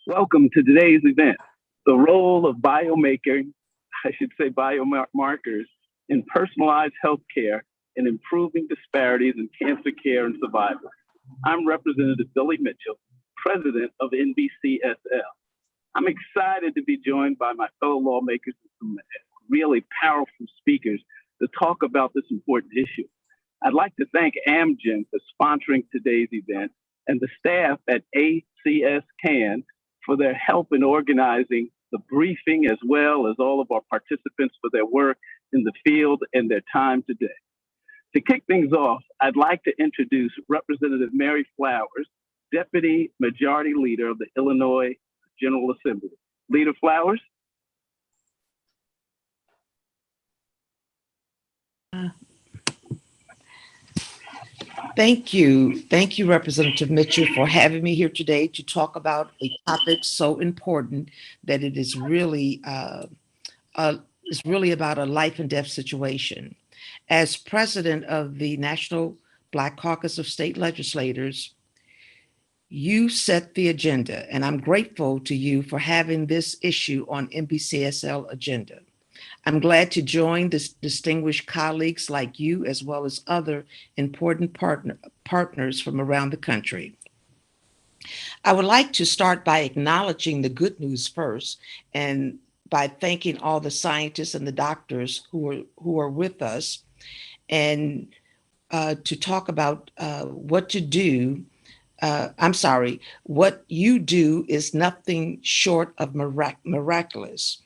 Welcome to today's event, the role of biomarkers in personalized healthcare and improving disparities in cancer care and survival. I'm Representative Billy Mitchell, President of NBCSL. I'm excited to be joined by my fellow lawmakers and some really powerful speakers to talk about this important issue. I'd like to thank Amgen for sponsoring today's event and the staff at ACS CAN for their help in organizing the briefing, as well as all of our participants for their work in the field and their time today. To kick things off, I'd like to introduce Representative Mary Flowers, Deputy Majority Leader of the Illinois General Assembly. Leader Flowers. Thank you. Thank you, Representative Mitchell, for having me here today to talk about a topic so important that it is really about a life and death situation. As president of the National Black Caucus of State Legislators, you set the agenda, and I'm grateful to you for having this issue on NBCSL agenda. I'm glad to join this distinguished colleagues like you, as well as other important partners from around the country. I would like to start by acknowledging the good news first, and by thanking all the scientists and the doctors who are with us, and to talk about what to do. What you do is nothing short of miraculous.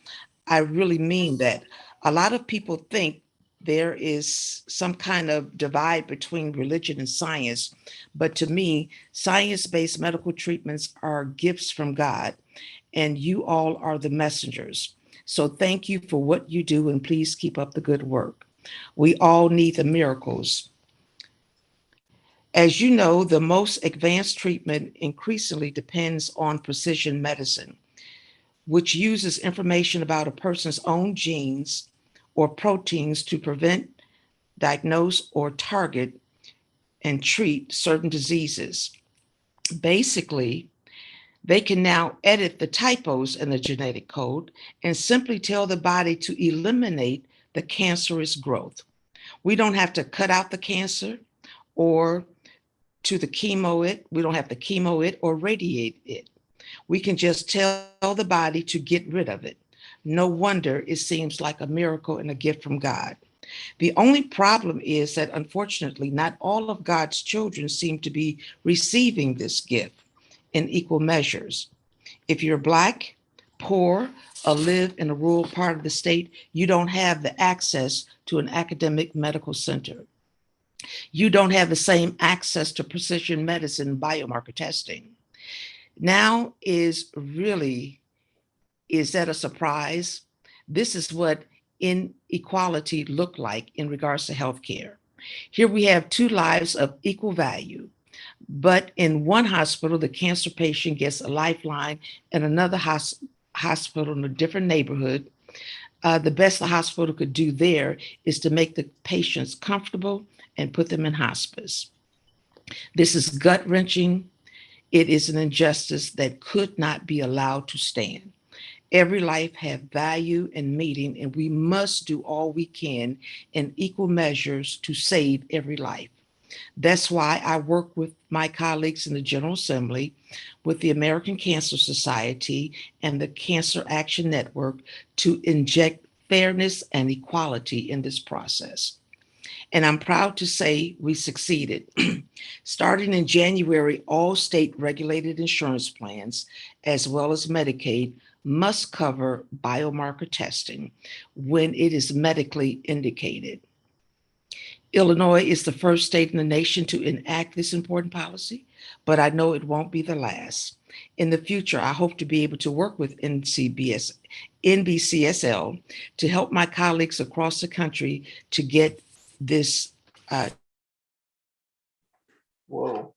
I really mean that. A lot of people think there is some kind of divide between religion and science, but to me, science-based medical treatments are gifts from God, and you all are the messengers. So thank you for what you do, and please keep up the good work. We all need the miracles. As you know, the most advanced treatment increasingly depends on precision medicine, which uses information about a person's own genes or proteins to prevent, diagnose, or target and treat certain diseases. Basically, they can now edit the typos in the genetic code and simply tell the body to eliminate the cancerous growth. We don't have to cut out the cancer or we don't have to chemo it or radiate it. We can just tell the body to get rid of it. No wonder it seems like a miracle and a gift from God. The only problem is that unfortunately, not all of God's children seem to be receiving this gift in equal measures. If you're Black, poor, or live in a rural part of the state, you don't have the access to an academic medical center. You don't have the same access to precision medicine biomarker testing. Now is that a surprise? This is what inequality look like in regards to healthcare. Here we have two lives of equal value, but in one hospital, the cancer patient gets a lifeline, and another hospital in a different neighborhood, the best the hospital could do there is to make the patients comfortable and put them in hospice. This is gut-wrenching. It is an injustice that could not be allowed to stand. Every life has value and meaning, and we must do all we can in equal measures to save every life. That's why I work with my colleagues in the General Assembly, with the American Cancer Society and the Cancer Action Network to inject fairness and equality in this process. And I'm proud to say we succeeded. Starting in January, all state regulated insurance plans, as well as Medicaid, must cover biomarker testing when it is medically indicated. Illinois is the first state in the nation to enact this important policy, but I know it won't be the last. In the future, I hope to be able to work with NBCSL to help my colleagues across the country to get this. Whoa.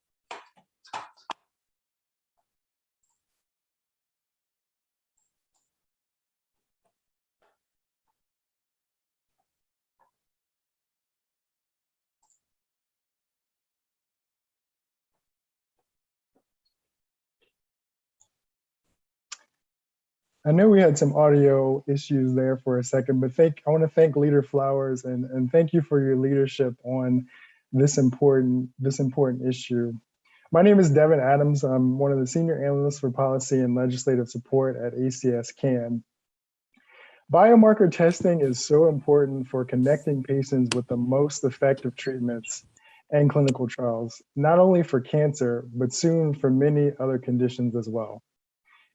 I know we had some audio issues there for a second, but I want to thank Leader Flowers and thank you for your leadership on this important issue. My name is Devon Adams. I'm one of the senior analysts for policy and legislative support at ACS CAN. Biomarker testing is so important for connecting patients with the most effective treatments and clinical trials, not only for cancer, but soon for many other conditions as well.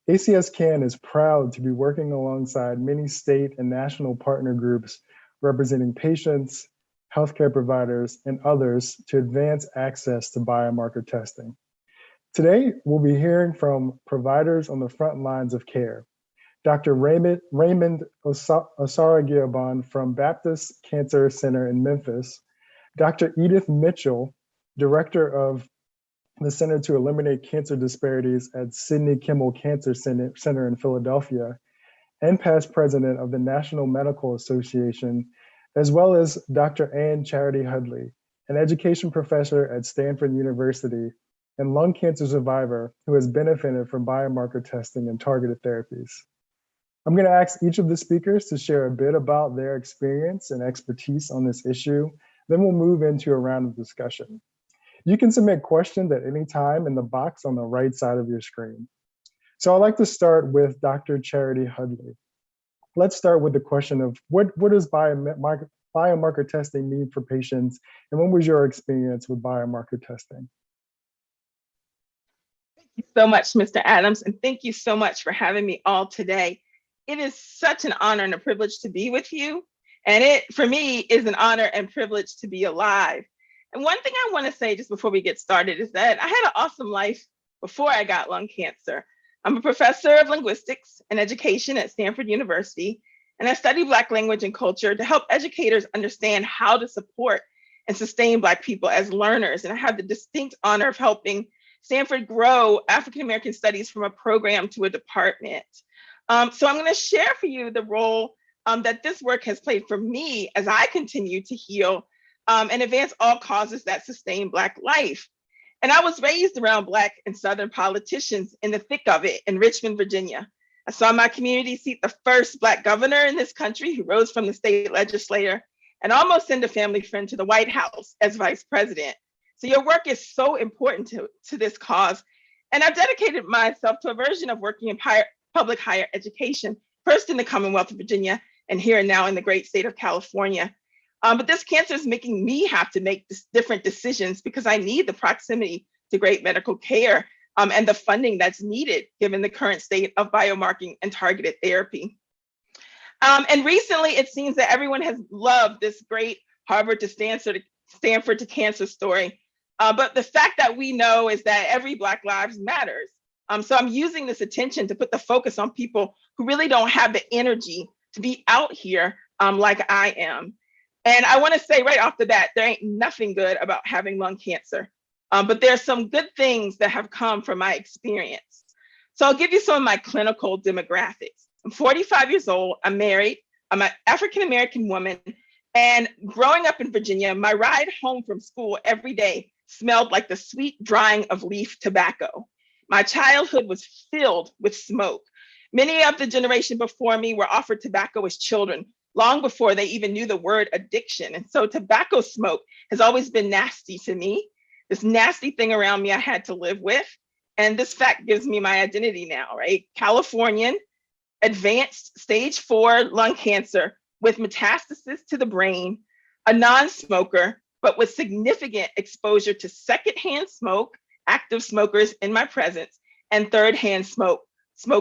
ACS CAN is proud to be working alongside many state and national partner groups representing patients, healthcare providers, and others to advance access to biomarker testing. Today, we'll be hearing from providers on the front lines of care. Dr. Raymond Osarogiagbon from Baptist Cancer Center in Memphis, Dr. Edith Mitchell, Director of the Center to Eliminate Cancer Disparities at Sidney Kimmell Cancer Center in Philadelphia, and past president of the National Medical Association, as well as Dr. Charity Hudley, an education professor at Stanford University and lung cancer survivor who has benefited from biomarker testing and targeted therapies. I'm going to ask each of the speakers to share a bit about their experience and expertise on this issue. Then we'll move into a round of discussion. You can submit questions at any time in the box on the right side of your screen. So I'd like to start with Dr. Charity Hudley. Let's start with the question of what does biomarker testing mean for patients, and what was your experience with biomarker testing? Thank you so much, Mr. Adams, and thank you so much for having me all today. It is such an honor and a privilege to be with you, and it, for me, is an honor and privilege to be alive. And one thing I want to say just before we get started is that I had an awesome life before I got lung cancer. I'm a professor of linguistics and education at Stanford University, and I study Black language and culture to help educators understand how to support and sustain Black people as learners. And I have the distinct honor of helping Stanford grow African American studies from a program to a department. So I'm going to share for you the role that this work has played for me as I continue to heal and advance all causes that sustain Black life. And I was raised around Black and Southern politicians in the thick of it in Richmond, Virginia. I saw my community seat the first Black governor in this country who rose from the state legislature and almost send a family friend to the White House as vice president. So your work is so important to this cause. And I've dedicated myself to a version of working in public higher education, first in the Commonwealth of Virginia and here and now in the great state of California. But this cancer is making me have to make different decisions because I need the proximity to great medical care and the funding that's needed given the current state of biomarking and targeted therapy. And recently it seems that everyone has loved this great Harvard to Stanford to cancer story. But the fact that we know is that every Black lives matters. So I'm using this attention to put the focus on people who really don't have the energy to be out here like I am. And I want to say right off the bat, there ain't nothing good about having lung cancer, but there's some good things that have come from my experience. So I'll give you some of my clinical demographics. I'm 45 years old, I'm married, I'm an African-American woman, and growing up in Virginia, my ride home from school every day smelled like the sweet drying of leaf tobacco. My childhood was filled with smoke. Many of the generation before me were offered tobacco as children, long before they even knew the word addiction. And so tobacco smoke has always been nasty to me. This nasty thing around me I had to live with. And this fact gives me my identity now, right? Californian, advanced stage 4 lung cancer with metastasis to the brain, a non-smoker, but with significant exposure to secondhand smoke, active smokers in my presence, and third-hand smoke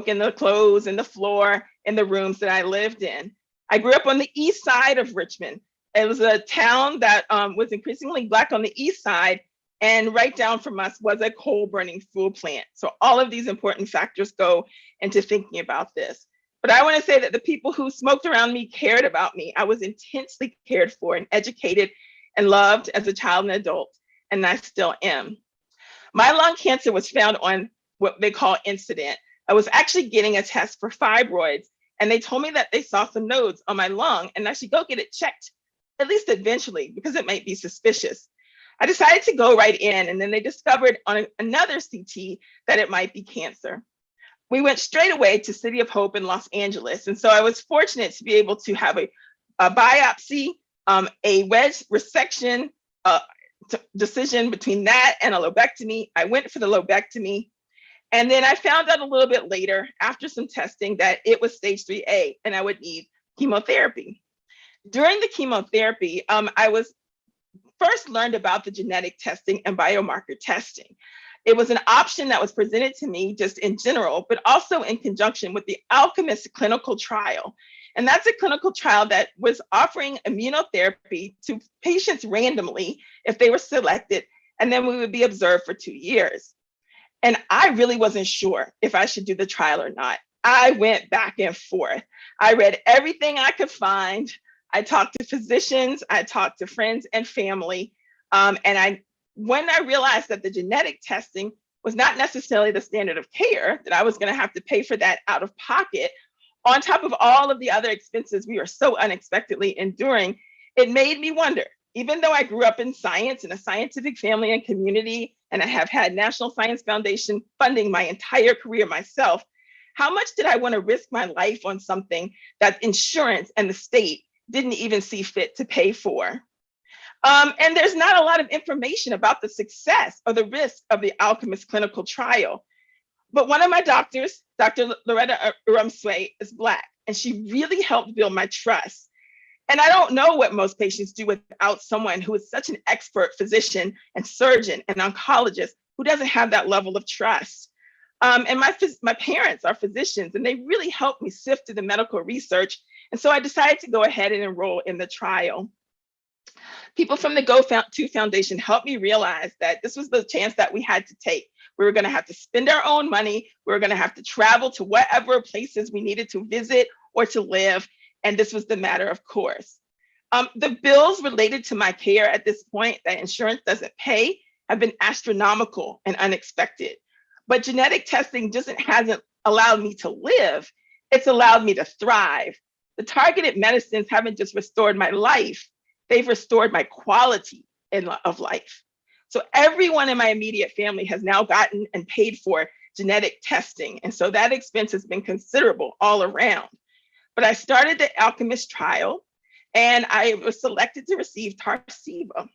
in the clothes and the floor in the rooms that I lived in. I grew up on the east side of Richmond. It was a town that was increasingly Black on the east side, and right down from us was a coal burning fuel plant. So all of these important factors go into thinking about this. But I want to say that the people who smoked around me cared about me. I was intensely cared for and educated and loved as a child and adult, and I still am. My lung cancer was found on what they call Incidence. I was actually getting a test for fibroids, and they told me that they saw some nodes on my lung and I should go get it checked, at least eventually, because it might be suspicious. I decided to go right in, and then they discovered on another CT that it might be cancer. we went straight away to City of Hope in Los Angeles. And so I was fortunate to be able to have a biopsy, a wedge resection decision between that and a lobectomy. I went for the lobectomy. And then I found out a little bit later, after some testing, that it was stage 3A and I would need chemotherapy. During the chemotherapy, I was first learned about the genetic testing and biomarker testing. It was an option that was presented to me just in general, but also in conjunction with the Alchemist clinical trial. And that's a clinical trial that was offering immunotherapy to patients randomly if they were selected, and then we would be observed for 2 years. And I really wasn't sure if I should do the trial or not. I went back and forth. I read everything I could find. I talked to physicians, I talked to friends and family. When I realized that the genetic testing was not necessarily the standard of care, that I was going to have to pay for that out of pocket, on top of all of the other expenses we are so unexpectedly enduring, it made me wonder, even though I grew up in science, in a scientific family and community, and I have had National Science Foundation funding my entire career myself, how much did I want to risk my life on something that insurance and the state didn't even see fit to pay for? And there's not a lot of information about the success or the risk of the Alchemist clinical trial. But one of my doctors, Dr. Loretta Urumswe, is Black, and she really helped build my trust. And I don't know what most patients do without someone who is such an expert physician and surgeon and oncologist who doesn't have that level of trust. And my parents are physicians, and they really helped me sift through the medical research. And so I decided to go ahead and enroll in the trial. People from the Go2 Foundation helped me realize that this was the chance that we had to take. We were going to have to spend our own money. We were going to have to travel to whatever places we needed to visit or to live. And this was the matter of course. The bills related to my care at this point that insurance doesn't pay have been astronomical and unexpected. But genetic testing hasn't allowed me to live, it's allowed me to thrive. The targeted medicines haven't just restored my life, they've restored my quality of life. So everyone in my immediate family has now gotten and paid for genetic testing. And so that expense has been considerable all around. But I started the Alchemist trial and I was selected to receive Tarceva.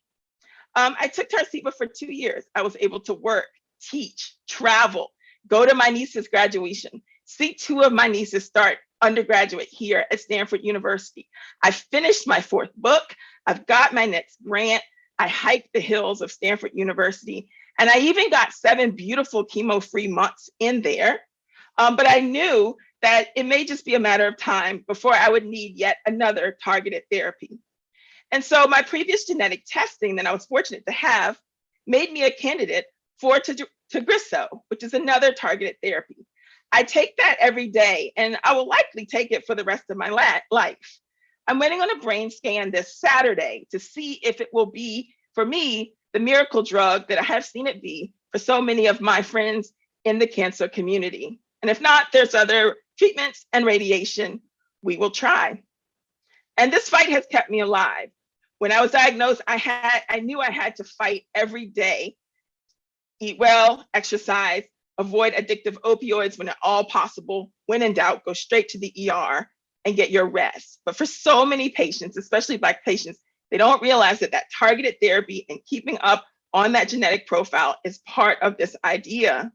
I took Tarceva for 2 years. I was able to work, teach, travel, go to my niece's graduation, see 2 of my nieces start undergraduate here at Stanford University. I finished my 4th book. I've got my next grant. I hiked the hills of Stanford University, and I even got 7 beautiful chemo-free months in there. But I knew that it may just be a matter of time before I would need yet another targeted therapy. And so my previous genetic testing that I was fortunate to have made me a candidate for Tagrisso, which is another targeted therapy. I take that every day, and I will likely take it for the rest of my life. I'm waiting on a brain scan this Saturday to see if it will be, for me, the miracle drug that I have seen it be for so many of my friends in the cancer community. And if not, there's other treatments and radiation we will try. And this fight has kept me alive. When I was diagnosed, I knew I had to fight every day, eat well, exercise, avoid addictive opioids when at all possible. When in doubt, go straight to the ER and get your rest. But for so many patients, especially Black patients, they don't realize that targeted therapy and keeping up on that genetic profile is part of this idea.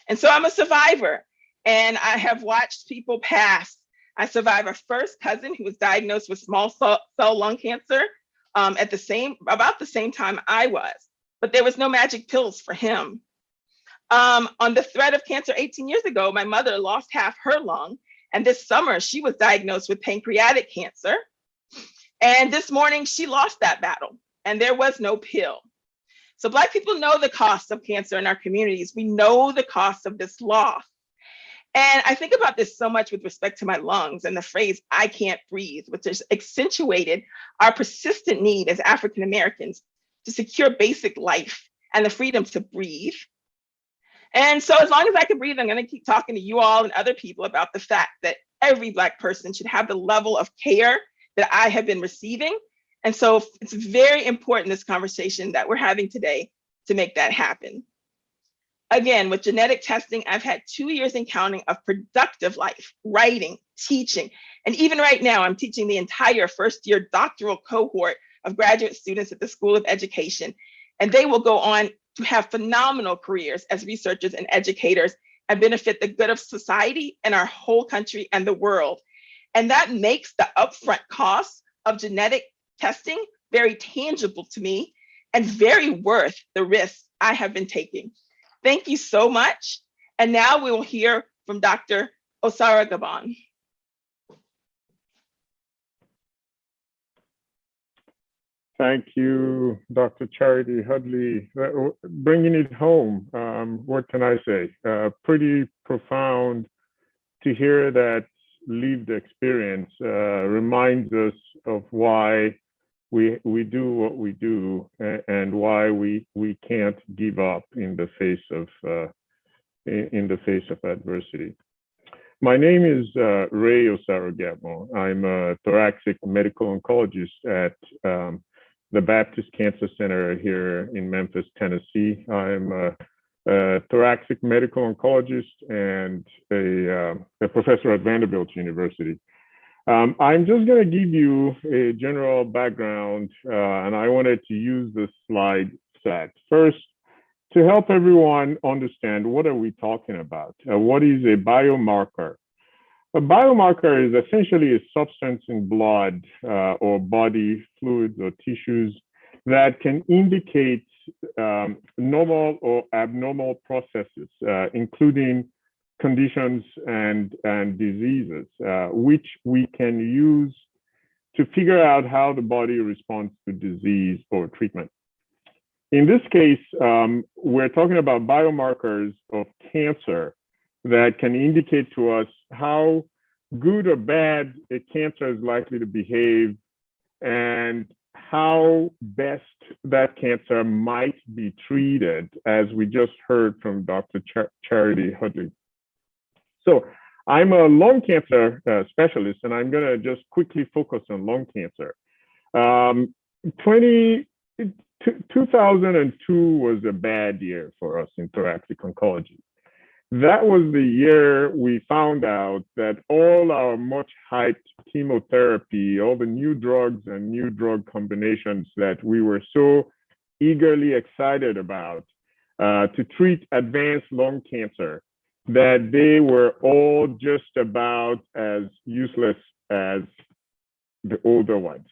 And so I'm a survivor, and I have watched people pass. I survived a first cousin who was diagnosed with small cell lung cancer about the same time I was, but there was no magic pills for him. On the threat of cancer 18 years ago, my mother lost half her lung, and this summer she was diagnosed with pancreatic cancer. And this morning she lost that battle, and there was no pill. So Black people know the cost of cancer in our communities. We know the cost of this loss. And I think about this so much with respect to my lungs and the phrase, I can't breathe, which has accentuated our persistent need as African Americans to secure basic life and the freedom to breathe. And so as long as I can breathe, I'm going to keep talking to you all and other people about the fact that every Black person should have the level of care that I have been receiving. And so it's very important, this conversation that we're having today, to make that happen. Again, with genetic testing, I've had 2 years and counting of productive life, writing, teaching, and even right now, I'm teaching the entire first-year doctoral cohort of graduate students at the School of Education, and they will go on to have phenomenal careers as researchers and educators and benefit the good of society and our whole country and the world. And that makes the upfront costs of genetic testing very tangible to me and very worth the risks I have been taking. Thank you so much. And now we will hear from Dr. Osarogiagbon. Thank you, Dr. Charity Hudley. Bringing it home, what can I say? Pretty profound to hear that lived experience reminds us of why we do what we do and why we can't give up in the face of adversity. My name is Ray Osarogiagbon. I'm a thoracic medical oncologist at the Baptist Cancer Center here in Memphis, Tennessee. I'm a thoracic medical oncologist and a professor at Vanderbilt University. I'm just going to give you a general background, and I wanted to use the slide set. First, to help everyone understand what are we talking about? What is a biomarker? A biomarker is essentially a substance in blood or body fluids or tissues that can indicate normal or abnormal processes, including conditions and diseases, which we can use to figure out how the body responds to disease or treatment. In this case, we're talking about biomarkers of cancer that can indicate to us how good or bad a cancer is likely to behave and how best that cancer might be treated, as we just heard from Dr. Charity Hudley. So I'm a lung cancer specialist, and I'm going to just quickly focus on lung cancer. 2002 was a bad year for us in thoracic oncology. That was the year we found out that all our much hyped chemotherapy, all the new drugs and new drug combinations that we were so eagerly excited about to treat advanced lung cancer, that they were all just about as useless as the older ones.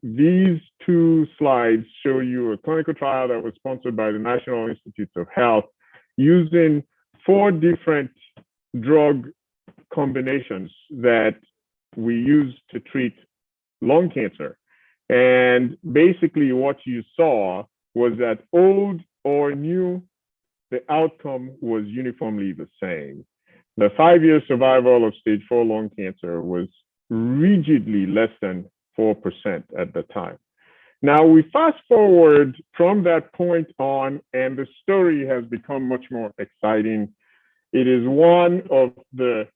These two slides show you a clinical trial that was sponsored by the National Institutes of Health using 4 different drug combinations that we use to treat lung cancer. And basically what you saw was that old or new, the outcome was uniformly the same. The 5-year survival of stage 4 lung cancer was rigidly less than 4% at the time. Now we fast forward from that point on, and the story has become much more exciting. It is one of the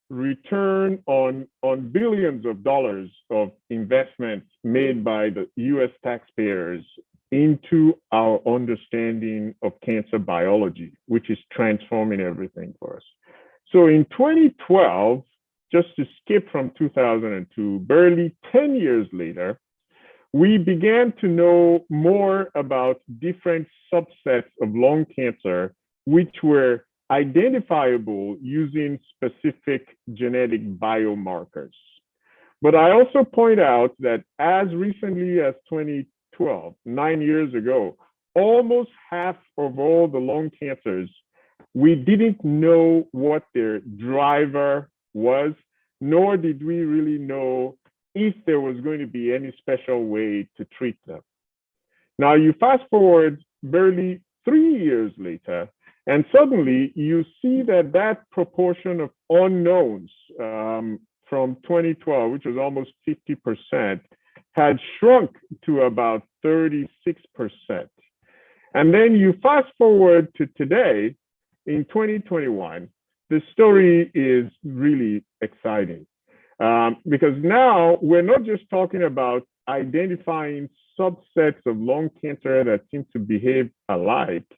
return on billions of dollars of investment made by the US taxpayers into our understanding of cancer biology, which is transforming everything for us. So in 2012, just to skip from 2002, barely 10 years later, we began to know more about different subsets of lung cancer, which were identifiable using specific genetic biomarkers. But I also point out that as recently as 2012, 9 years ago, almost half of all the lung cancers, we didn't know what their driver was, nor did we really know if there was going to be any special way to treat them. Now you fast forward barely 3 years later, and suddenly you see that that proportion of unknowns from 2012, which was almost 50%, had shrunk to about 36%. And then you fast forward to today, in 2021, the story is really exciting because now we're not just talking about identifying subsets of lung cancer that seem to behave alike,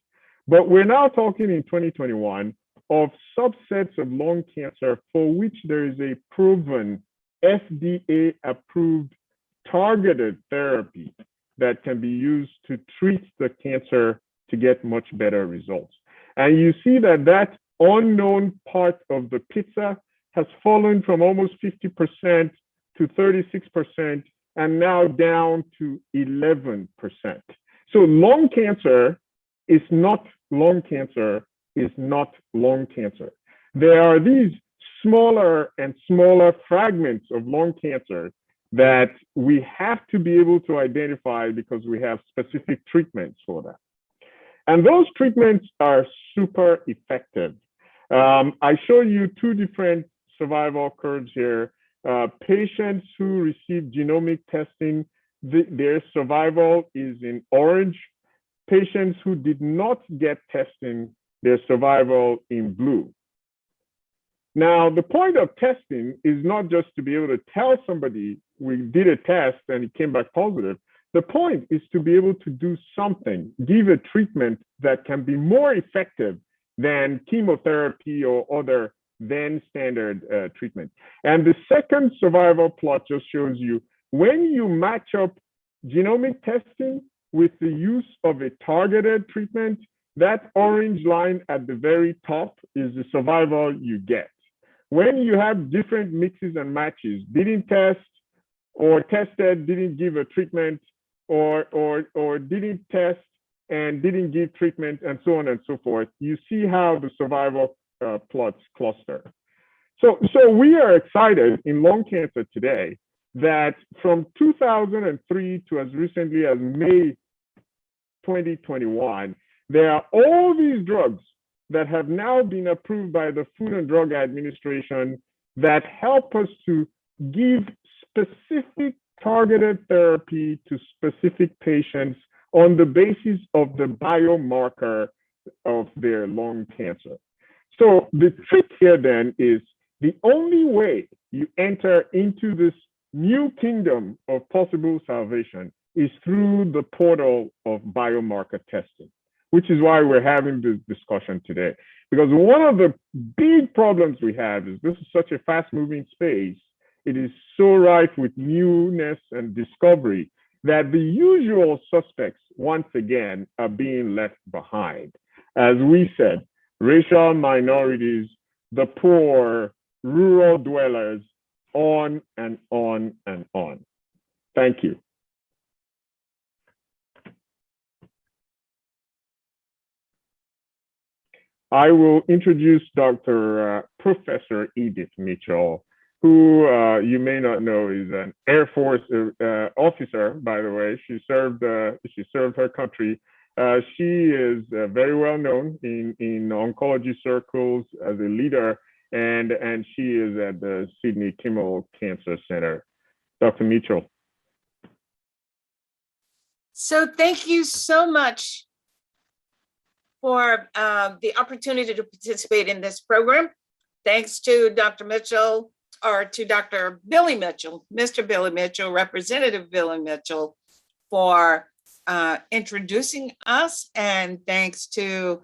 But we're now talking in 2021 of subsets of lung cancer for which there is a proven FDA-approved targeted therapy that can be used to treat the cancer to get much better results. And you see that that unknown part of the pizza has fallen from almost 50% to 36% and now down to 11%. So lung cancer is not lung cancer is not lung cancer. There are these smaller and smaller fragments of lung cancer that we have to be able to identify because we have specific treatments for that. And those treatments are super effective. I show you two different survival curves here. Patients who receive genomic testing, their survival is in orange. Patients who did not get testing, their survival in blue. Now, the point of testing is not just to be able to tell somebody we did a test and it came back positive. The point is to be able to do something, give a treatment that can be more effective than chemotherapy or other then standard treatment. And the second survival plot just shows you when you match up genomic testing with the use of a targeted treatment, that orange line at the very top is the survival you get. When you have different mixes and matches, didn't test or tested, didn't give a treatment, or didn't test and didn't give treatment, and so on and so forth, you see how the survival plots cluster. So we are excited in lung cancer today that from 2003 to as recently as May 2021, there are all these drugs that have now been approved by the Food and Drug Administration that help us to give specific targeted therapy to specific patients on the basis of the biomarker of their lung cancer. So the trick here then is the only way you enter into this new kingdom of possible salvation is through the portal of biomarker testing, which is why we're having this discussion today. Because one of the big problems we have is this is such a fast-moving space. It is so rife with newness and discovery that the usual suspects, once again, are being left behind. As we said, racial minorities, the poor, rural dwellers, on and on and on. Thank you. I will introduce Professor Edith Mitchell, who you may not know is an Air Force officer, by the way. She served her country. She is very well known in oncology circles as a leader, and she is at the Sidney Kimmell Cancer Center. Dr. Mitchell. So thank you so much for the opportunity to participate in this program. Thanks to Dr. Mitchell, or to Dr. Billy Mitchell, Mr. Billy Mitchell, Representative Billy Mitchell, for introducing us. And thanks to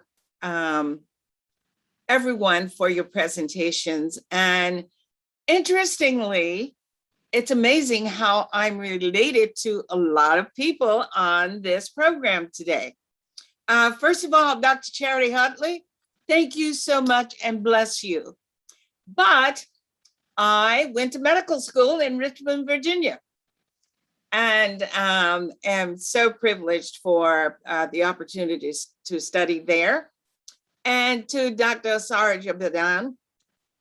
everyone for your presentations. And interestingly, it's amazing how I'm related to a lot of people on this program today. First of all, Dr. Charity Hudley, thank you so much and bless you. But I went to medical school in Richmond, Virginia, and am so privileged for the opportunities to study there. And to Dr. Osarogiagbon,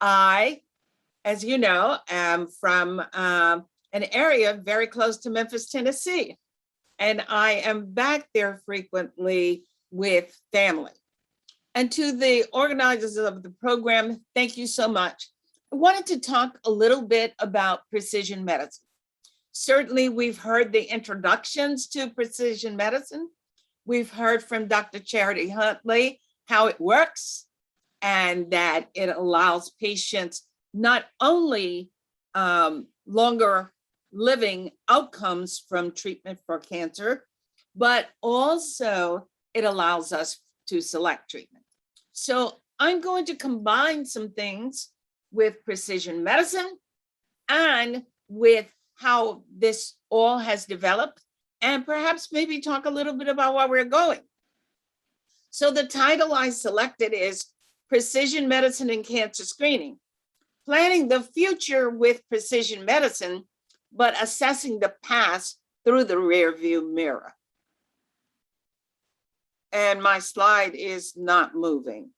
I, as you know, am from an area very close to Memphis, Tennessee, and I am back there frequently with family. And to the organizers of the program, thank you so much. I wanted to talk a little bit about precision medicine. Certainly, we've heard the introductions to precision medicine. We've heard from Dr. Charity Hudley how it works and that it allows patients not only longer living outcomes from treatment for cancer, but also it allows us to select treatment. So I'm going to combine some things with precision medicine and with how this all has developed, and perhaps maybe talk a little bit about where we're going. So the title I selected is Precision Medicine and Cancer Screening, planning the future with precision medicine, but assessing the past through the rearview mirror. And my slide is not moving.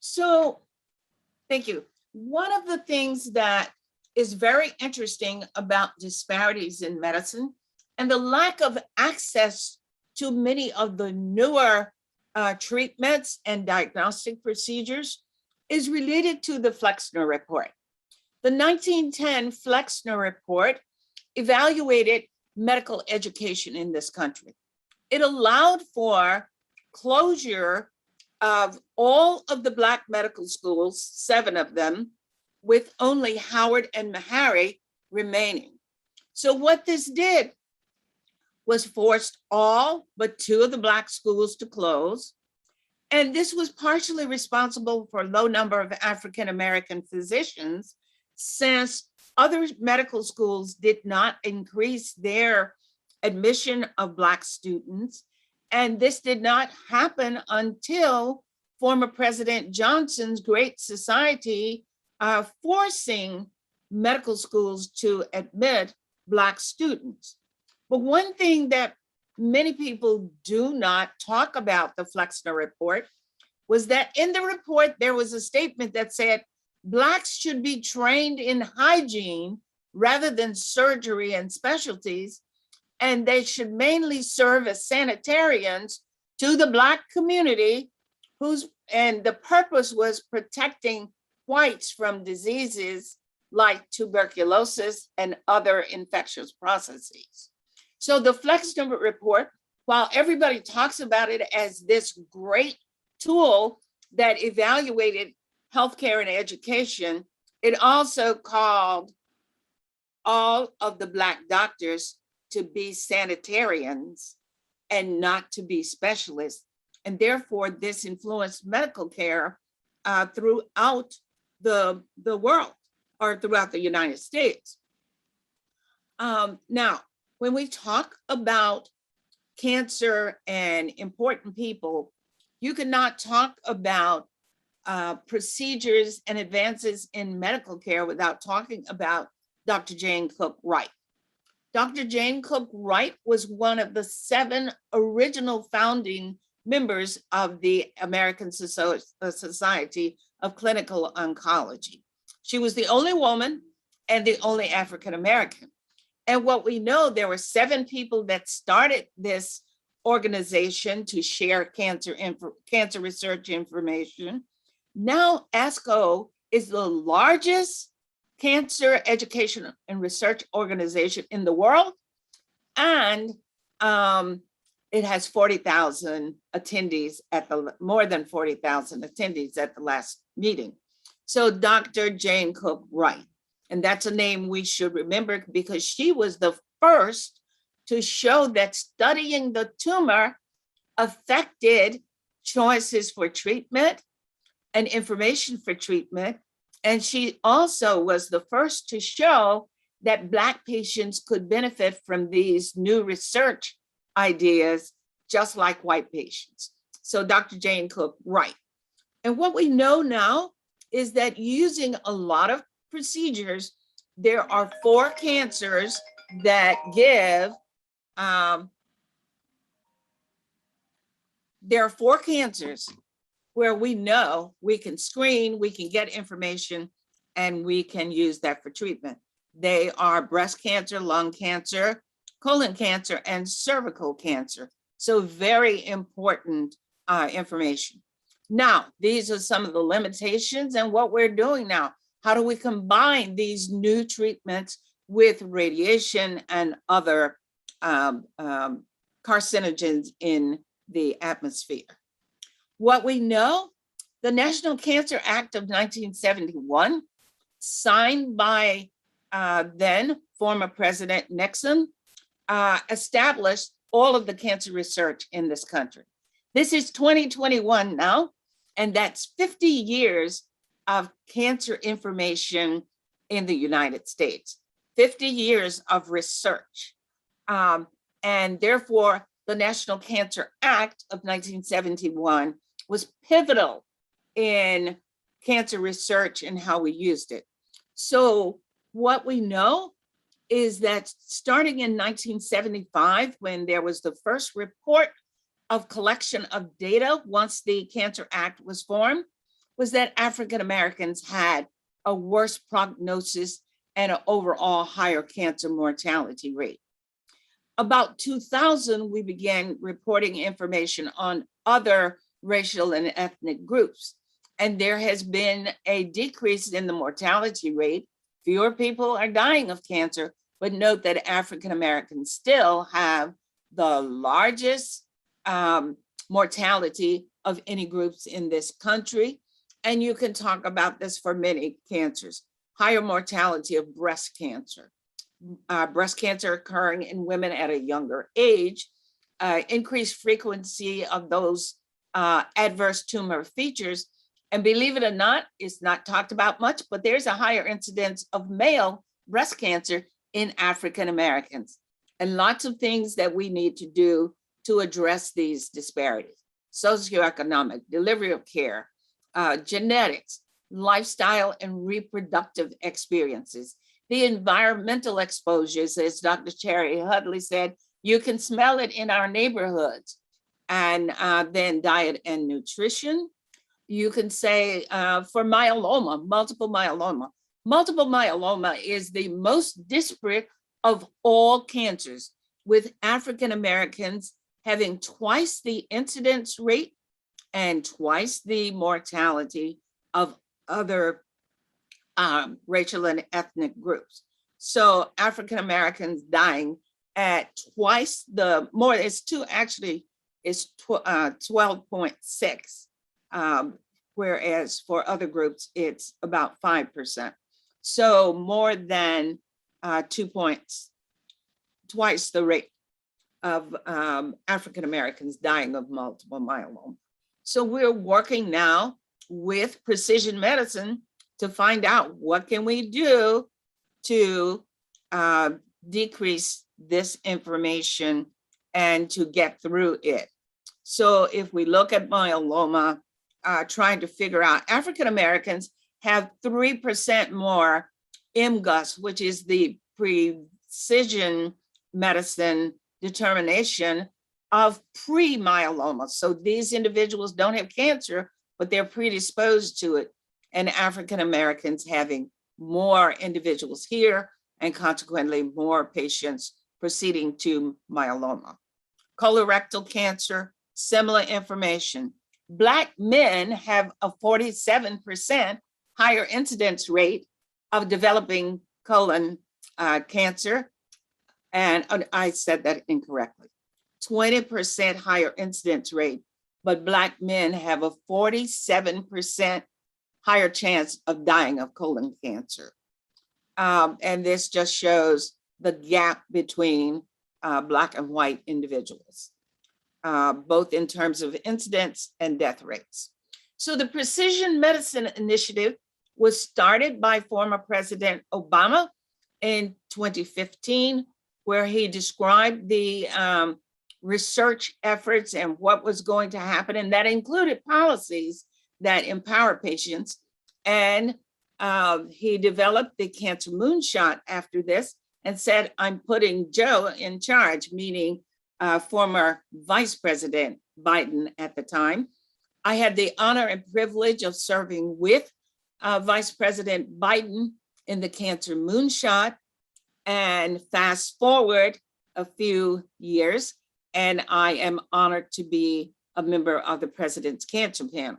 So, thank you. One of the things that is very interesting about disparities in medicine and the lack of access to many of the newer treatments and diagnostic procedures is related to the Flexner Report. The 1910 Flexner Report evaluated medical education in this country. It allowed for closure of all of the Black medical schools, 7 of them, with only Howard and Meharry remaining. So what this did was forced all but 2 of the Black schools to close. And this was partially responsible for a low number of African-American physicians, since other medical schools did not increase their admission of Black students. And this did not happen until former President Johnson's Great Society forcing medical schools to admit Black students. But one thing that many people do not talk about the Flexner Report was that in the report, there was a statement that said Blacks should be trained in hygiene rather than surgery and specialties, and they should mainly serve as sanitarians to the Black community, and the purpose was protecting whites from diseases like tuberculosis and other infectious processes. So the Flexner Report, while everybody talks about it as this great tool that evaluated healthcare and education, it also called all of the Black doctors to be sanitarians and not to be specialists. And therefore, this influenced medical care throughout the world, or throughout the United States. Now, when we talk about cancer and important people, you cannot talk about procedures and advances in medical care without talking about Dr. Jane Cooke Wright. Dr. Jane Cooke Wright was one of the 7 original founding members of the American Society of Clinical Oncology. She was the only woman and the only African-American. And what we know, there were 7 people that started this organization to share cancer research information. Now ASCO is the largest cancer education and research organization in the world. And it has 40,000 attendees more than 40,000 attendees at the last meeting. So Dr. Jane Cooke Wright, and that's a name we should remember because she was the first to show that studying the tumor affected choices for treatment and information for treatment. And she also was the first to show that Black patients could benefit from these new research ideas, just like white patients. So Dr. Jane Cooke Wright. And what we know now is that using a lot of procedures, there are 4 cancers that give, there are 4 cancers where we know we can screen, we can get information, and we can use that for treatment. They are breast cancer, lung cancer, colon cancer, and cervical cancer. So very important information. Now, these are some of the limitations and what we're doing now. How do we combine these new treatments with radiation and other carcinogens in the atmosphere? What we know The National Cancer Act of 1971, signed by then former President Nixon, established all of the cancer research in this country. This is 2021 now, and that's 50 years of cancer information in the United States, 50 years of research. And therefore, the National Cancer Act of 1971 was pivotal in cancer research and how we used it. So what we know is that starting in 1975, when there was the first report of collection of data once the Cancer Act was formed, was that African Americans had a worse prognosis and an overall higher cancer mortality rate. About 2000, we began reporting information on other racial and ethnic groups. And there has been a decrease in the mortality rate. Fewer people are dying of cancer, but note that African Americans still have the largest mortality of any groups in this country. And you can talk about this for many cancers. Higher mortality of breast cancer occurring in women at a younger age, increased frequency of those adverse tumor features. And believe it or not, it's not talked about much, but there's a higher incidence of male breast cancer in African Americans, and lots of things that we need to do to address these disparities: socioeconomic, delivery of care, genetics, lifestyle and reproductive experiences, the environmental exposures, as Dr. Charity Hudley said, you can smell it in our neighborhoods, and then diet and nutrition. You can say for myeloma, multiple myeloma. Multiple myeloma is the most disparate of all cancers, with African Americans having twice the incidence rate and twice the mortality of other racial and ethnic groups. So African Americans dying at twice the more, it's 12.6, whereas for other groups, it's about 5%. So more than 2 points, twice the rate of African Americans dying of multiple myeloma. So we're working now with precision medicine to find out what can we do to decrease this information and to get through it. So if we look at myeloma, trying to figure out, African Americans have 3% more MGUS, which is the precision medicine determination of pre-myeloma. So these individuals don't have cancer, but they're predisposed to it. And African Americans having more individuals here, and consequently more patients proceeding to myeloma. Colorectal cancer, similar information. Black men have a 47% higher incidence rate of developing colon cancer. And I said that incorrectly. 20% higher incidence rate, but Black men have a 47% higher chance of dying of colon cancer. And this just shows the gap between Black and white individuals, both in terms of incidence and death rates. So the Precision Medicine Initiative was started by former President Obama in 2015, where he described the research efforts and what was going to happen. And that included policies that empower patients. And he developed the Cancer Moonshot after this and said, I'm putting Joe in charge, meaning former Vice President Biden at the time. I had the honor and privilege of serving with Vice President Biden in the Cancer Moonshot. And fast forward a few years, and I am honored to be a member of the President's Cancer Panel.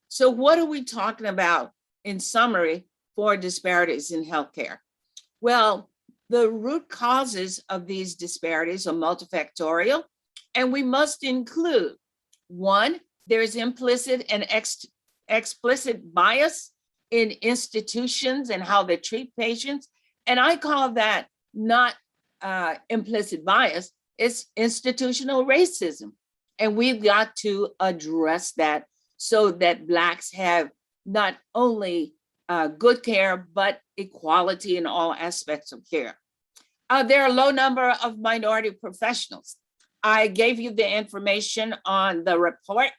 So what are we talking about in summary for disparities in healthcare? Well, the root causes of these disparities are multifactorial, and we must include: one, there is implicit and explicit bias in institutions and how they treat patients. And I call that not implicit bias, it's institutional racism. And we've got to address that so that Blacks have not only good care, but equality in all aspects of care. There are a low number of minority professionals. I gave you the information on the report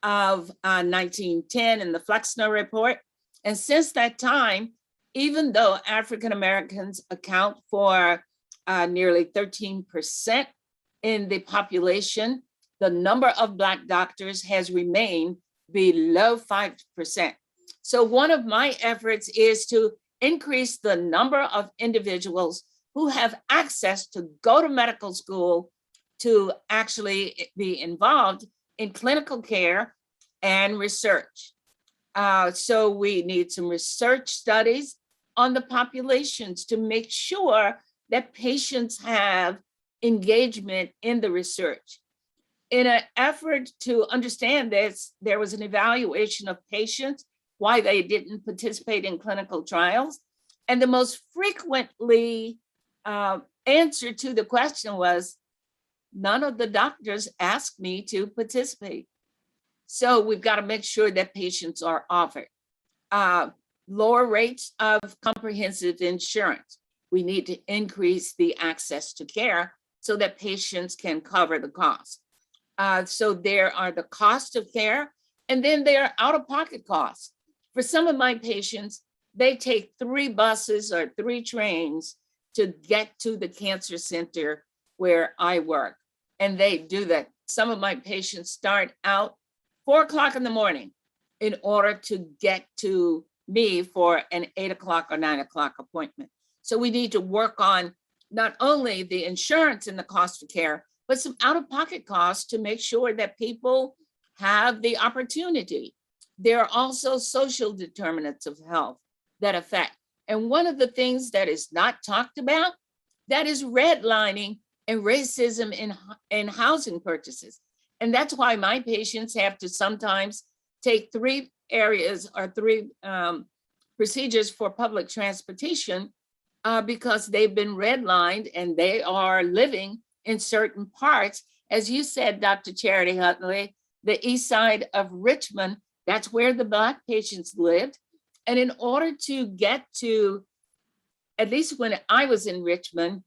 of 1910 and the Flexner report. And since that time, even though African Americans account for nearly 13% in the population, the number of Black doctors has remained below 5%. So one of my efforts is to increase the number of individuals who have access to go to medical school to actually be involved in clinical care and research. So we need some research studies on the populations to make sure that patients have engagement in the research. In an effort to understand this, there was an evaluation of patients, why they didn't participate in clinical trials. And the most frequently answer to the question was, none of the doctors asked me to participate. So we've got to make sure that patients are offered. Lower rates of comprehensive insurance. We need to increase the access to care so that patients can cover the cost. So there are the cost of care, and then there are out-of-pocket costs. For some of my patients, they take 3 buses or 3 trains to get to the cancer center where I work. And they do that. Some of my patients start out 4 o'clock in the morning in order to get to me for an 8 o'clock or 9 o'clock appointment. So we need to work on not only the insurance and the cost of care, but some out-of-pocket costs to make sure that people have the opportunity. There are also social determinants of health that affect. And one of the things that is not talked about, that is redlining and racism in housing purchases. And that's why my patients have to sometimes take 3 areas or 3 procedures for public transportation because they've been redlined and they are living in certain parts. As you said, Dr. Charity Hudley, the east side of Richmond, that's where the Black patients lived. And in order to get to, at least when I was in Richmond,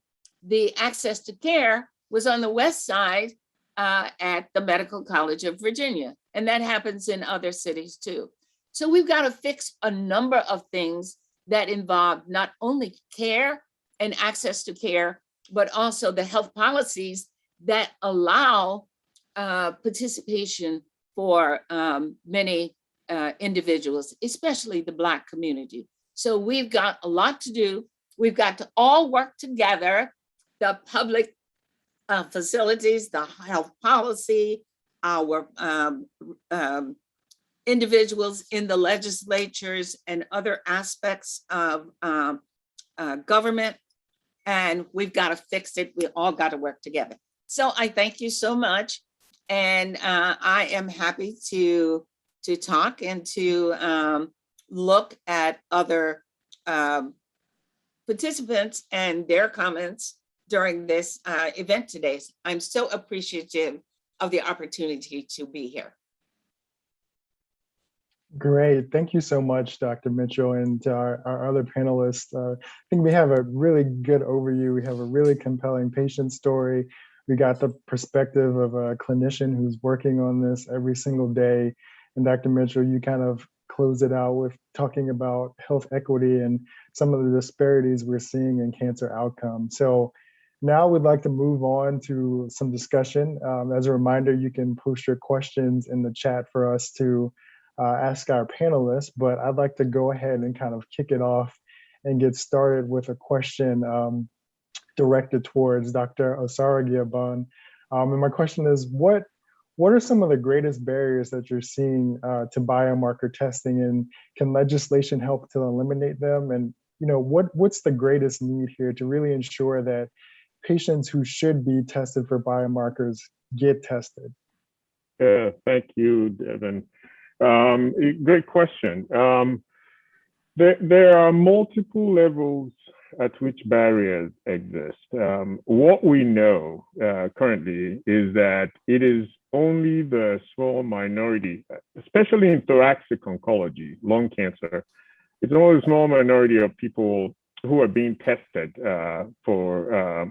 the access to care was on the west side at the Medical College of Virginia. And that happens in other cities too. So we've got to fix a number of things that involve not only care and access to care, but also the health policies that allow participation for many individuals, especially the Black community. So we've got a lot to do. We've got to all work together, the public facilities, the health policy, our individuals in the legislatures and other aspects of government. And we've got to fix it. We all got to work together. So I thank you so much. And I am happy to talk and to look at other participants and their comments during this event today. I'm so appreciative of the opportunity to be here. Great. Thank you so much, Dr. Mitchell, and our other panelists. I think we have a really good overview. We have a really compelling patient story. We got the perspective of a clinician who's working on this every single day. And Dr. Mitchell, you kind of close it out with talking about health equity and some of the disparities we're seeing in cancer outcomes. So now we'd like to move on to some discussion. As a reminder, you can post your questions in the chat for us to ask our panelists, but I'd like to go ahead and kind of kick it off and get started with a question directed towards Dr. Osarogiagbon. And my question is, what are some of the greatest barriers that you're seeing to biomarker testing, and can legislation help to eliminate them? And what's the greatest need here to really ensure that patients who should be tested for biomarkers get tested? Yeah, thank you, Devon. Great question. There are multiple levels at which barriers exist. What we know currently is that it is only the small minority, especially in thoracic oncology, lung cancer, it's only a small minority of people who are being tested for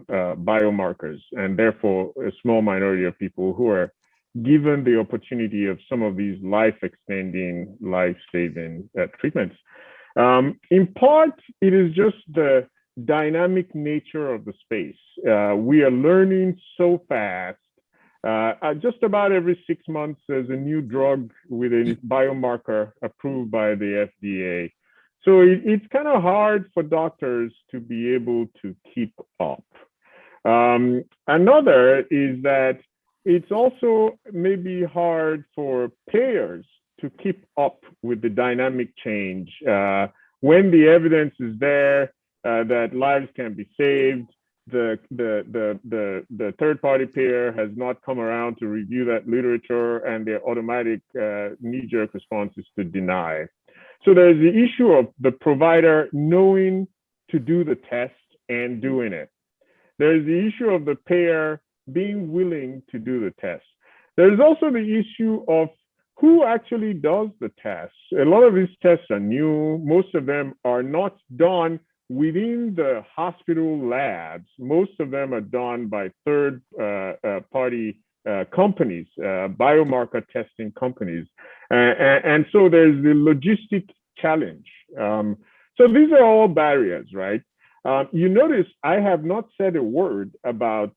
biomarkers, and therefore a small minority of people who are given the opportunity of some of these life-extending, life-saving treatments. In part, it is just the dynamic nature of the space. We are learning so fast. Just about every 6 months, there's a new drug with a biomarker approved by the FDA. So it's kind of hard for doctors to be able to keep up. Another is that it's also maybe hard for payers to keep up with the dynamic change. When the evidence is there that lives can be saved, the third-party payer has not come around to review that literature, and their automatic knee-jerk response is to deny. So there's the issue of the provider knowing to do the test and doing it. There's the issue of the payer being willing to do the test. There's also the issue of who actually does the tests. A lot of these tests are new. Most of them are not done within the hospital labs. Most of them are done by third-party companies, biomarker testing companies. And so there's the logistic challenge. So these are all barriers, right? You notice I have not said a word about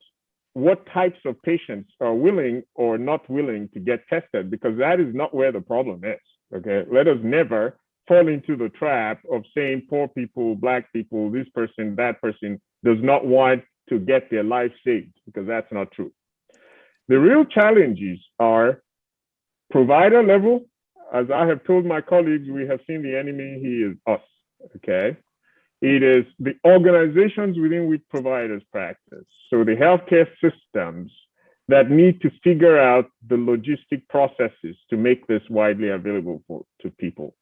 what types of patients are willing or not willing to get tested, because that is not where the problem is, okay? Let us never fall into the trap of saying poor people, Black people, this person, that person does not want to get their life saved, because that's not true. The real challenges are provider level. As I have told my colleagues, we have seen the enemy, he is us, okay? It is the organizations within which providers practice. So the healthcare systems that need to figure out the logistic processes to make this widely available to people.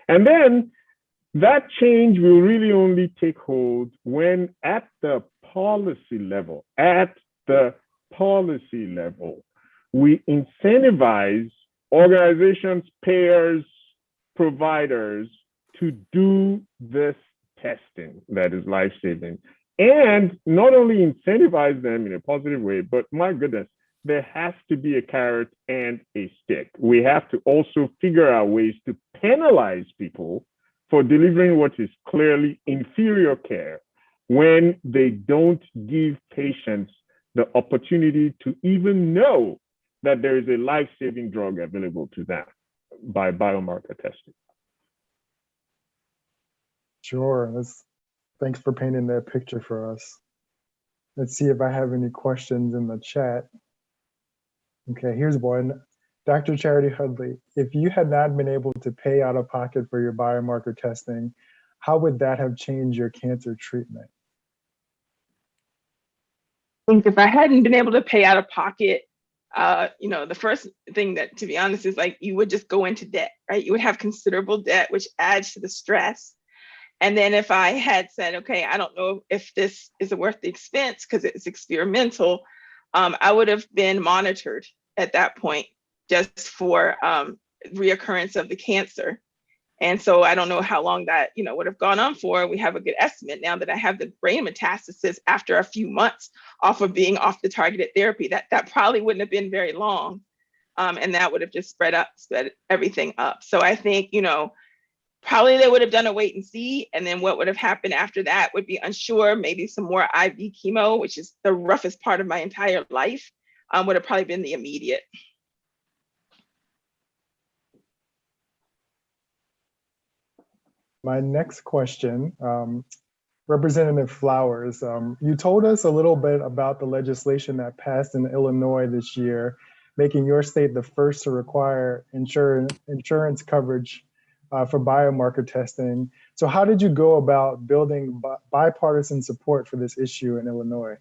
And then that change will really only take hold when at the policy level, we incentivize organizations, payers, providers to do this testing that is life-saving, and not only incentivize them in a positive way, but my goodness, there has to be a carrot and a stick. We have to also figure out ways to penalize people for delivering what is clearly inferior care when they don't give patients the opportunity to even know that there is a life-saving drug available to them by biomarker testing. Sure. Thanks for painting that picture for us. Let's see if I have any questions in the chat. Okay, here's one. Dr. Charity Hudley, if you had not been able to pay out of pocket for your biomarker testing, how would that have changed your cancer treatment? I think if I hadn't been able to pay out of pocket, the first thing that, to be honest, is like you would just go into debt, right? You would have considerable debt, which adds to the stress. And then if I had said, okay, I don't know if this is worth the expense because it's experimental, I would have been monitored at that point just for reoccurrence of the cancer. And so I don't know how long that would have gone on for. We have a good estimate now that I have the brain metastasis after a few months off of being off the targeted therapy. That probably wouldn't have been very long. And that would have just sped everything up. So I think, probably they would have done a wait and see. And then what would have happened after that would be unsure, maybe some more IV chemo, which is the roughest part of my entire life, would have probably been the immediate. My next question, Representative Flowers, you told us a little bit about the legislation that passed in Illinois this year, making your state the first to require insurance coverage for biomarker testing. So how did you go about building bipartisan support for this issue in Illinois?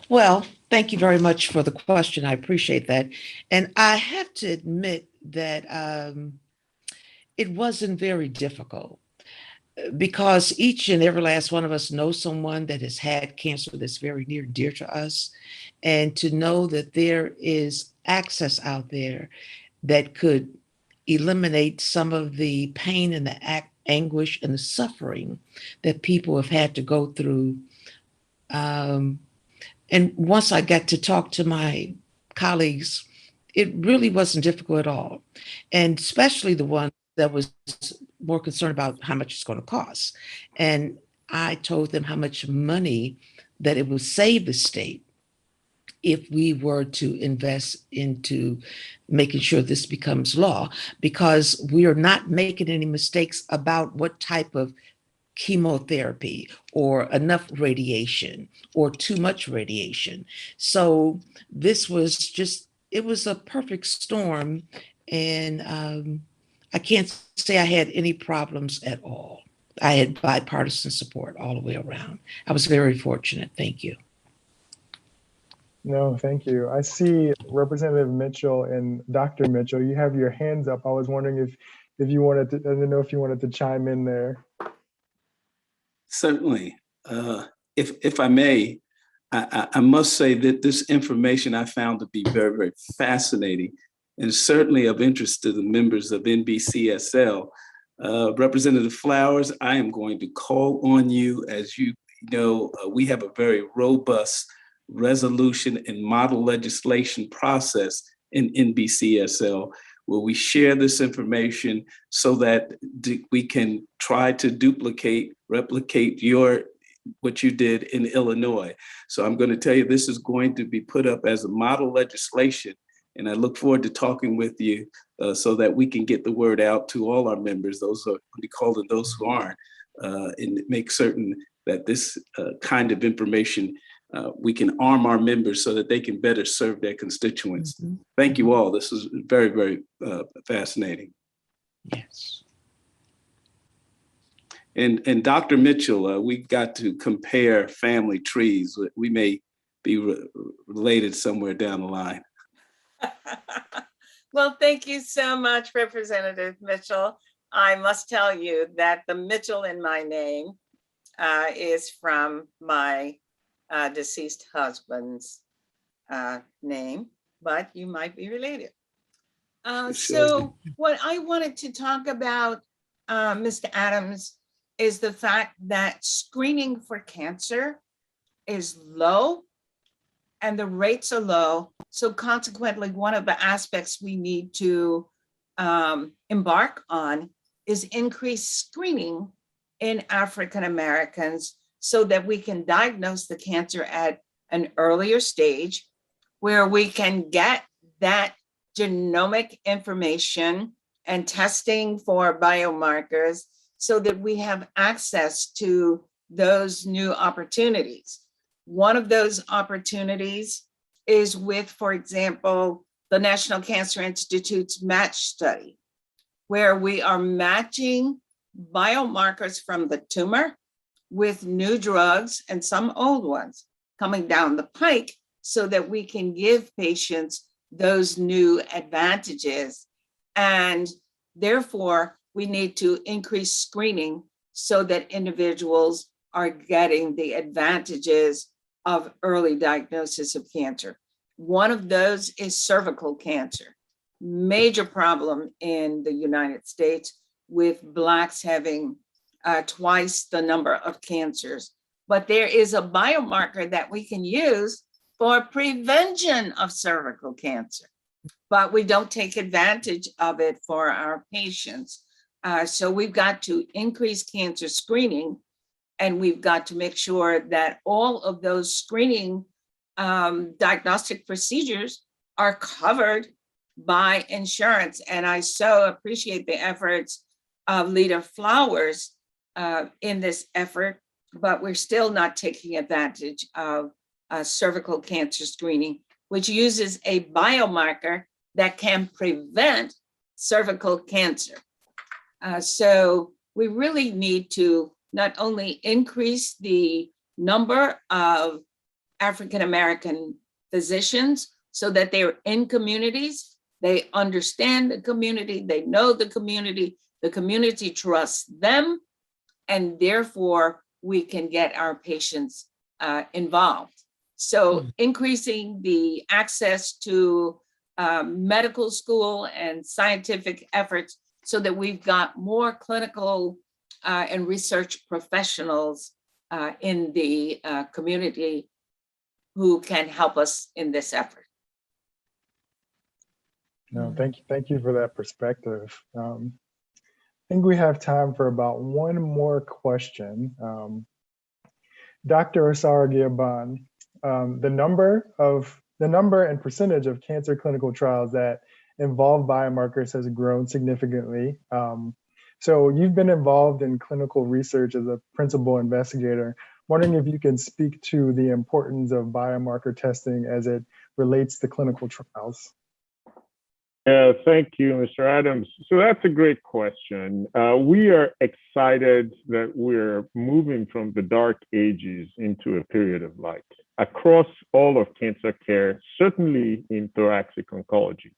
Well, Thank you very much for the question. I appreciate that. And I have to admit that it wasn't very difficult because each and every last one of us knows someone that has had cancer that's very near and dear to us. And to know that there is access out there that could eliminate some of the pain and the anguish and the suffering that people have had to go through. And once I got to talk to my colleagues, it really wasn't difficult at all. And especially the one that was more concerned about how much it's going to cost. And I told them how much money that it would save the state if we were to invest into making sure this becomes law, because we are not making any mistakes about what type of chemotherapy or enough radiation or too much radiation. So this was just, it was a perfect storm. And I can't say I had any problems at all. I had bipartisan support all the way around. I was very fortunate. Thank you. No, thank you. I see Representative Mitchell and Dr. Mitchell, you have your hands up. I was wondering if you wanted to, I don't know if you wanted to chime in there. Certainly. If I may, I must say that this information I found to be very, very fascinating and certainly of interest to the members of NBCSL. Representative Flowers, I am going to call on you. As you know, we have a very robust resolution and model legislation process in NBCSL, where we share this information so that we can try to replicate what you did in Illinois. So I'm going to tell you, this is going to be put up as a model legislation, and I look forward to talking with you so that we can get the word out to all our members, those who we call them, those who aren't, and make certain that this kind of information we can arm our members so that they can better serve their constituents. Mm-hmm. Thank you all. This is very, very fascinating. Yes. And Dr. Mitchell, we've got to compare family trees. We may be related somewhere down the line. Well, thank you so much, Representative Mitchell. I must tell you that the Mitchell in my name is from my deceased husband's name, but you might be related. So what I wanted to talk about, Mr. Adams, is the fact that screening for cancer is low and the rates are low. So consequently, one of the aspects we need to embark on is increased screening in African Americans so that we can diagnose the cancer at an earlier stage, where we can get that genomic information and testing for biomarkers so that we have access to those new opportunities. One of those opportunities is with, for example, the National Cancer Institute's MATCH study, where we are matching biomarkers from the tumor with new drugs and some old ones coming down the pike so that we can give patients those new advantages. And therefore, we need to increase screening so that individuals are getting the advantages of early diagnosis of cancer. One of those is cervical cancer. Major problem in the United States, with Blacks having twice the number of cancers. But there is a biomarker that we can use for prevention of cervical cancer, but we don't take advantage of it for our patients. So we've got to increase cancer screening, and we've got to make sure that all of those screening diagnostic procedures are covered by insurance. And I so appreciate the efforts of Leader Flowers in this effort, but we're still not taking advantage of cervical cancer screening, which uses a biomarker that can prevent cervical cancer. So we really need to not only increase the number of African American physicians so that they're in communities, they understand the community, they know the community trusts them, and therefore we can get our patients involved. So increasing the access to medical school and scientific efforts so that we've got more clinical and research professionals in the community who can help us in this effort. No, thank you for that perspective. I think we have time for about one more question. Dr. Osarogiagbon, the number and percentage of cancer clinical trials that involve biomarkers has grown significantly. So you've been involved in clinical research as a principal investigator. Wondering if you can speak to the importance of biomarker testing as it relates to clinical trials. Yeah, thank you, Mr. Adams. So that's a great question. We are excited that we're moving from the dark ages into a period of light across all of cancer care, certainly in thoracic oncology.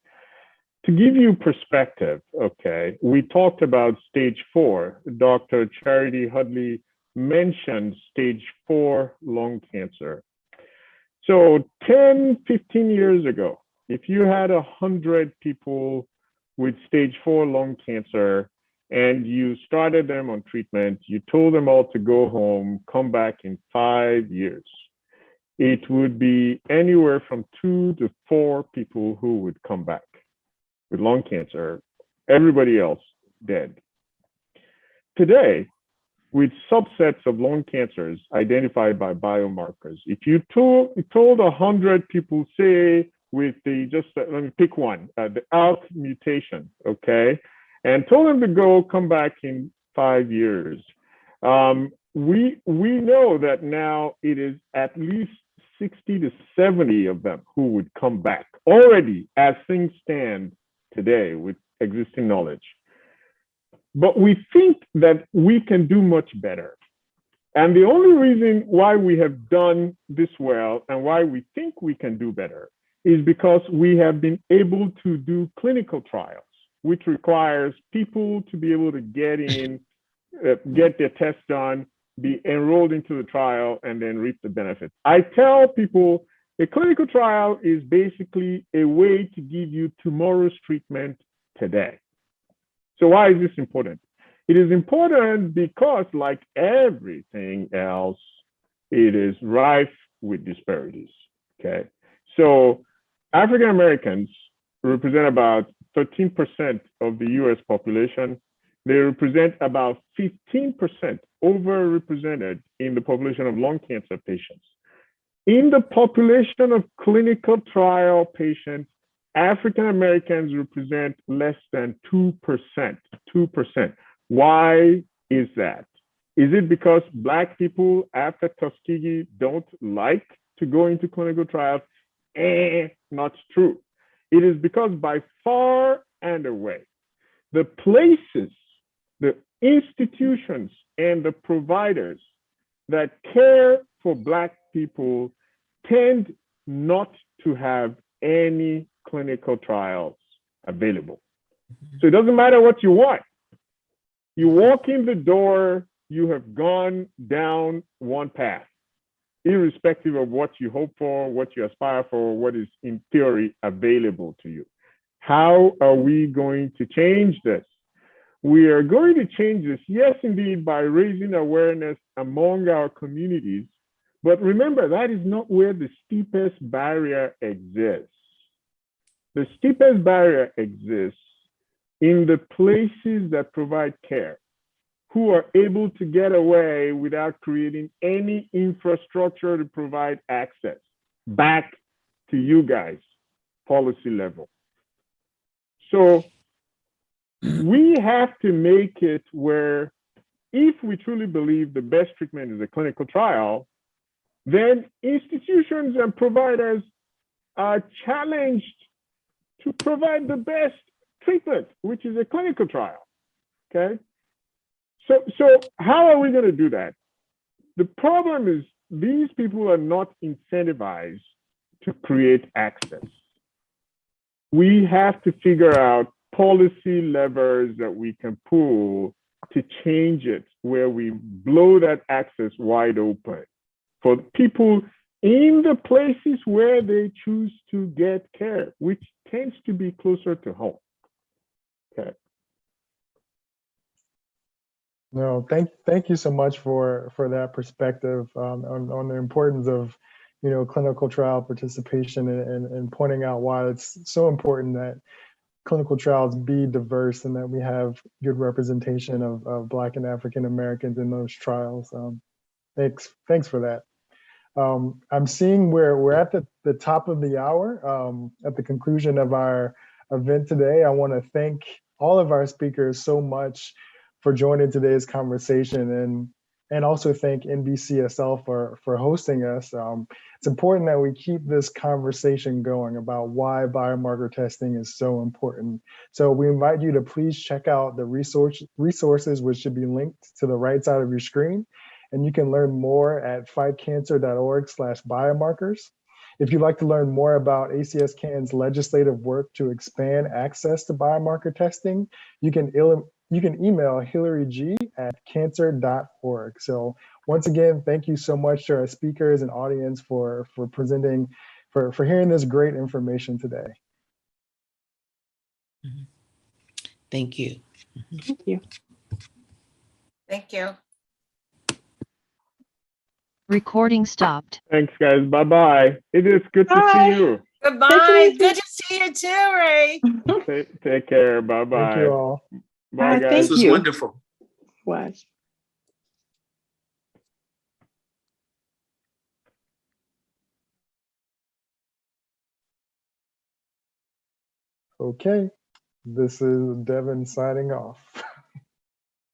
To give you perspective, okay, we talked about stage 4. Dr. Charity Hudley mentioned stage 4 lung cancer. So 10, 15 years ago, if you had 100 people with stage 4 lung cancer and you started them on treatment, you told them all to go home, come back in 5 years, it would be anywhere from 2 to 4 people who would come back with lung cancer, everybody else dead. Today, with subsets of lung cancers identified by biomarkers, if you told 100 people, say, with the, let me pick one, the ALK mutation, okay, and told them to come back in 5 years, we know that now it is at least 60 to 70 of them who would come back already as things stand today with existing knowledge. But we think that we can do much better. And the only reason why we have done this well and why we think we can do better is because we have been able to do clinical trials, which requires people to be able to get in, get their tests done, be enrolled into the trial, and then reap the benefits. I tell people a clinical trial is basically a way to give you tomorrow's treatment today. So why is this important? It is important because, like everything else, it is rife with disparities, okay? So African Americans represent about 13% of the US population. They represent about 15% overrepresented in the population of lung cancer patients. In the population of clinical trial patients, African Americans represent less than 2%. Why is that? Is it because Black people after Tuskegee don't like to go into clinical trials? Not true. It is because by far and away, the places, the institutions, and the providers that care for Black people tend not to have any clinical trials available. So it doesn't matter what you want. You walk in the door, you have gone down one path, irrespective of what you hope for, what you aspire for, what is in theory available to you. How are we going to change this? We are going to change this, yes, indeed, by raising awareness among our communities. But remember, that is not where the steepest barrier exists. The steepest barrier exists in the places that provide care, who are able to get away without creating any infrastructure to provide access back to you guys, policy level. So we have to make it where if we truly believe the best treatment is a clinical trial, then institutions and providers are challenged to provide the best treatment, which is a clinical trial, okay? So how are we going to do that? The problem is these people are not incentivized to create access. We have to figure out policy levers that we can pull to change it, where we blow that access wide open for people in the places where they choose to get care, which tends to be closer to home. Okay. No, thank you so much for that perspective on the importance of, you know, clinical trial participation and pointing out why it's so important that clinical trials be diverse and that we have good representation of Black and African Americans in those trials. Thanks for that. I'm seeing we're at the top of the hour. At the conclusion of our event today, I want to thank all of our speakers so much for joining today's conversation, and also thank NBCSL for hosting us. It's important that we keep this conversation going about why biomarker testing is so important. So we invite you to please check out the resources, which should be linked to the right side of your screen. And you can learn more at fightcancer.org/biomarkers. If you'd like to learn more about ACS CAN's legislative work to expand access to biomarker testing, you can email Hillary G at cancer.org. So once again, thank you so much to our speakers and audience for presenting, for hearing this great information today. Thank you. Thank you. Thank you. Recording stopped. Thanks, guys. Bye-bye. It is good to Bye. see you. Goodbye. Good to see you too, Ray. Take care. Bye-bye. Thank you all. Bye, guys. Thank This was you. wonderful. Was. Okay, this is Devon signing off.